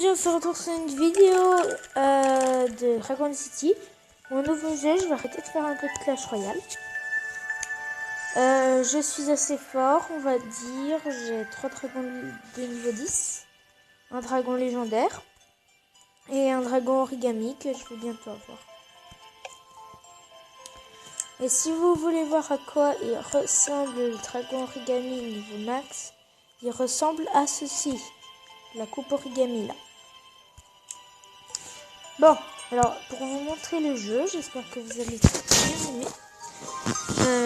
aujourd'hui on se retrouve sur une vidéo de Dragon City. Mon nouveau jeu, je vais arrêter de faire un peu de Clash Royale. Je suis assez fort, on va dire. J'ai 3 dragons de niveau 10, un dragon légendaire et un dragon origami que je vais bientôt avoir. Et si vous voulez voir à quoi il ressemble le dragon origami niveau max, il ressemble à ceci, la coupe origami là. Bon, alors pour vous montrer le jeu, j'espère que vous allez bien aimer.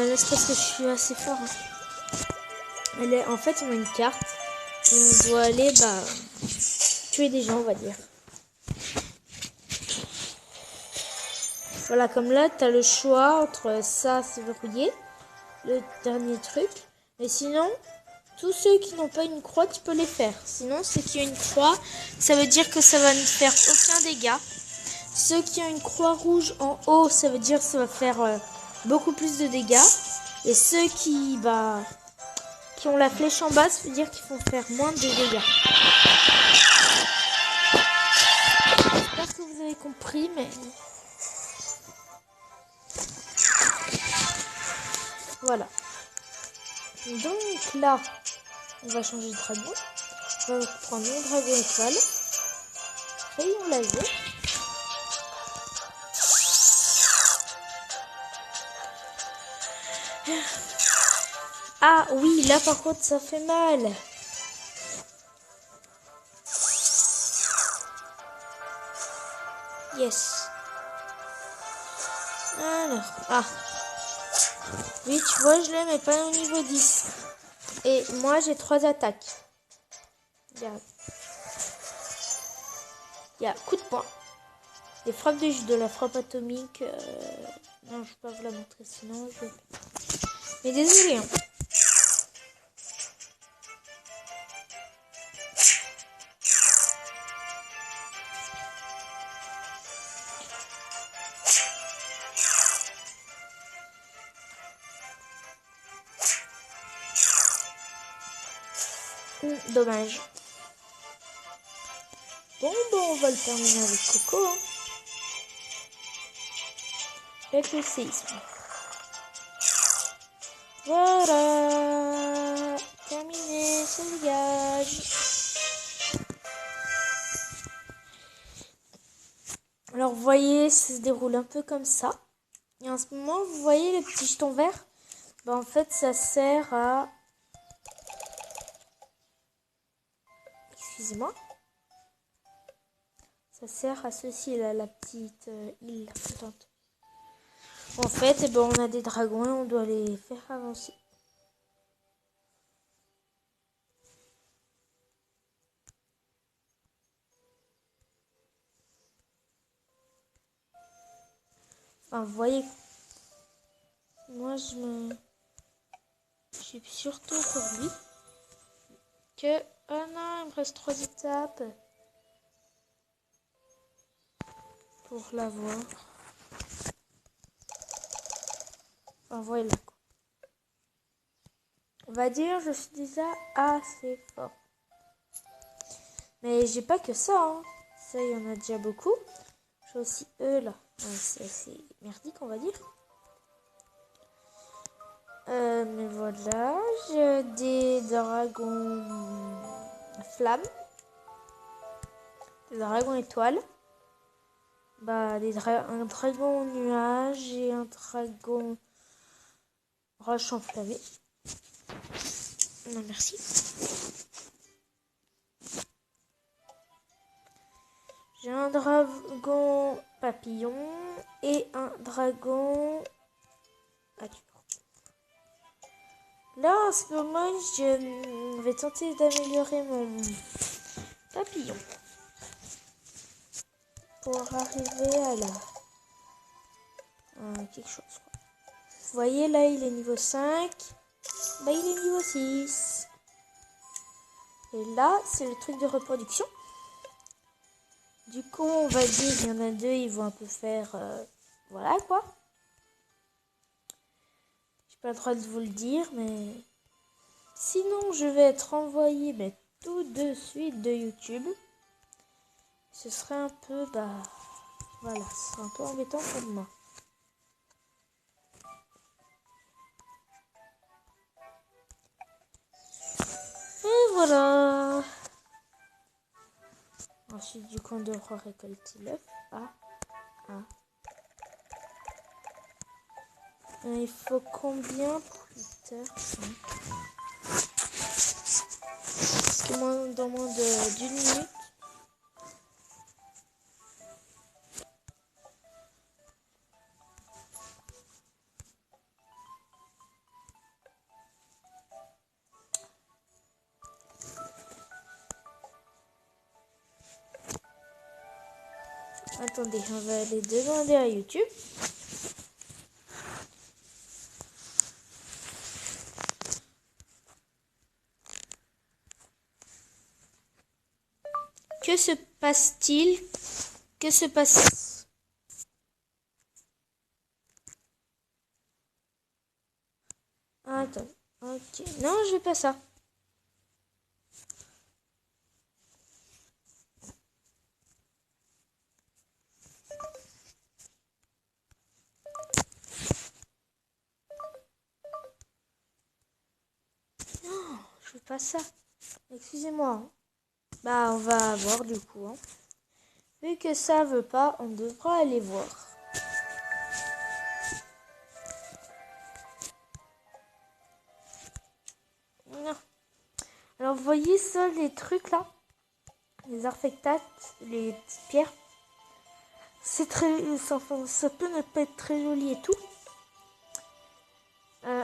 Là c'est parce que je suis assez fort. Hein. En fait, on a une carte et on doit aller tuer des gens, on va dire. Voilà, comme là, tu as le choix entre ça, c'est verrouillé, le dernier truc. Mais sinon, tous ceux qui n'ont pas une croix, tu peux les faire. Sinon, ceux qui ont une croix, ça veut dire que ça va ne faire aucun dégât. Ceux qui ont une croix rouge en haut, ça veut dire que ça va faire beaucoup plus de dégâts. Et ceux qui ont la flèche en bas, ça veut dire qu'ils vont faire moins de dégâts. J'espère que vous avez compris, mais... Voilà. Donc là, on va changer de dragon. On va prendre mon dragon étoile. Rayon laser. Ah oui, là par contre ça fait mal. Yes. Alors, oui, tu vois, je l'ai, mais pas au niveau 10. Et moi, j'ai 3 attaques. Regarde. Il y a coup de poing. Des frappes de la frappe atomique. Non, je ne peux pas vous la montrer, sinon je vais... Mais désolé. Hein. Dommage. Bon, on va le terminer avec Coco. Hein. Avec le séisme. Voilà. Terminé, ça dégage. Alors, vous voyez, ça se déroule un peu comme ça. Et en ce moment, vous voyez les petits jetons verts ? En fait, ça sert à... Excusez-moi. Ça sert à ceci, là, la petite île flottante. En fait, on a des dragons et on doit les faire avancer. Enfin, vous voyez, moi, je suis surtout pour lui. Oh non, il me reste 3 étapes pour l'avoir. Enfin, voilà. On va dire, je suis déjà assez fort. Mais j'ai pas que ça. Hein. Ça, il y en a déjà beaucoup. J'ai aussi eux là. C'est assez merdique, on va dire. Mais voilà, j'ai des dragons flammes, des dragons étoiles, un dragon nuage et un dragon roche enflammée. Non, merci. J'ai un dragon papillon et un dragon adur. Là, en ce moment, je vais tenter d'améliorer mon papillon pour arriver à quelque chose. Quoi. Vous voyez, là, il est niveau 5. Là, il est niveau 6. Et là, c'est le truc de reproduction. Du coup, on va dire, il y en a 2, ils vont un peu faire... voilà, quoi. J'ai pas le droit de vous le dire, mais... Sinon, je vais être envoyé tout de suite de YouTube. ce serait un peu, voilà, ce serait un peu embêtant pour moi. Et voilà. Ensuite, du coup, on devra récolter l'œuf. Il faut combien pour 8 heures? 5. Parce que moi, dans moins d'une minute. Attendez, on va aller demander à YouTube. Que se passe-t-il? Que se passe? Attends. Ok. Non, je veux pas ça. Non, je veux pas ça. Excusez-moi. On va voir du coup. Hein. Vu que ça veut pas, on devra aller voir. Non. Alors, vous voyez ça, les trucs là? Les artefacts, les petites pierres. C'est très... ça peut ne pas être très joli et tout.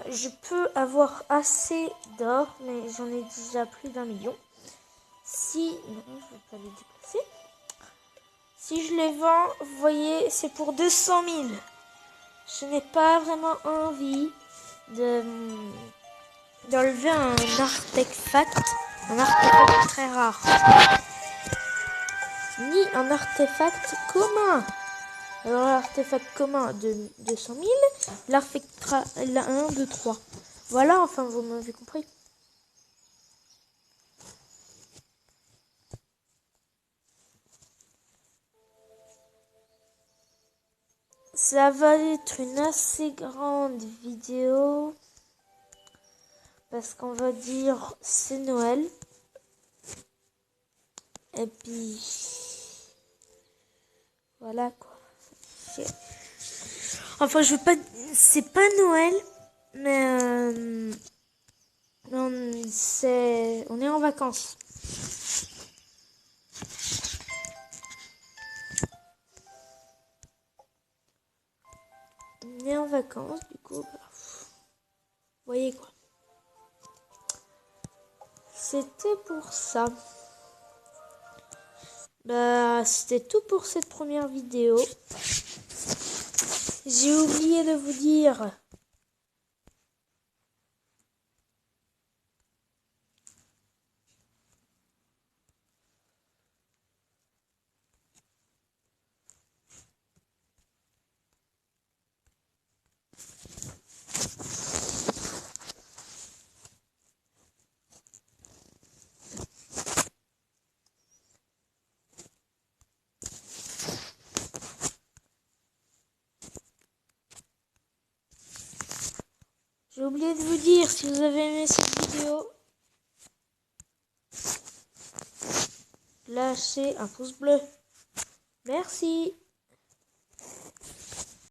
Je peux avoir assez d'or, mais j'en ai déjà plus d'1 million. Si... Non, je ne vais pas les déplacer. Si je les vends, vous voyez, c'est pour 200 000. Je n'ai pas vraiment envie d'enlever un artefact très rare. Ni un artefact commun. Alors l'artefact commun de 200 000, l'artefact 1, 2, 3. Voilà, enfin vous m'avez compris. Ça va être une assez grande vidéo. Parce qu'on va dire c'est Noël. Et puis voilà quoi. Enfin je veux pas. C'est pas Noël. Mais on est en vacances. On est en vacances du coup. Vous voyez quoi. C'était pour ça. C'était tout pour cette première vidéo. J'ai oublié de vous dire. J'ai oublié de vous dire, si vous avez aimé cette vidéo, lâchez un pouce bleu. Merci.